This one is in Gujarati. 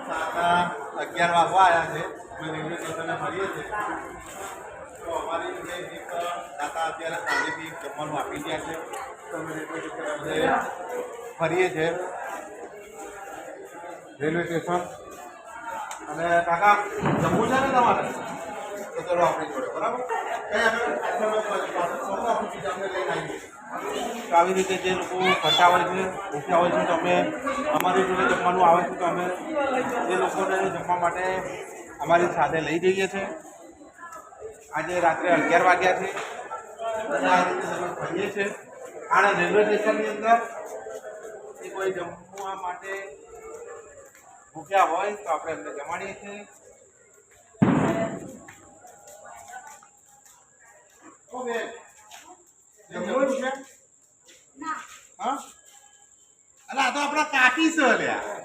11 વાગવા આવ્યા છે. અમે રેલવે સ્ટેશને ફરીએ છીએ. તો અમારી જે એક દાતા અત્યારે સાંજેથી જમવાનું આપી ગયા છે. તો અમે રેલવે સ્ટેશન ફરીએ છીએ. રેલવે સ્ટેશન અને કાકા જમવું છે ને તમારે તો ચલો આપણી જોડે બરાબર કંઈ આપણે લઈને આવીએ. તો આવી રીતે જે લોકો ફરતા હોય છે ભૂખ્યા હોય છે તો અમે અમારી જોડે જમવાનું આવે છે તો અમે એ લોકોને જમવા માટે અમારી સાથે લઈ જઈએ છીએ. આજે રાત્રે 11 વાગ્યા છે અને આ રીતે અમે ફરીએ છીએ. અને રેલવે સ્ટેશનની અંદર કોઈ જમવા માટે ભૂખ્યા હોય તો આપણે એમને જમાડીએ છીએ. ઓકે જમવું છે હા અલા આ તો આપણા કાકી છે લ્યા.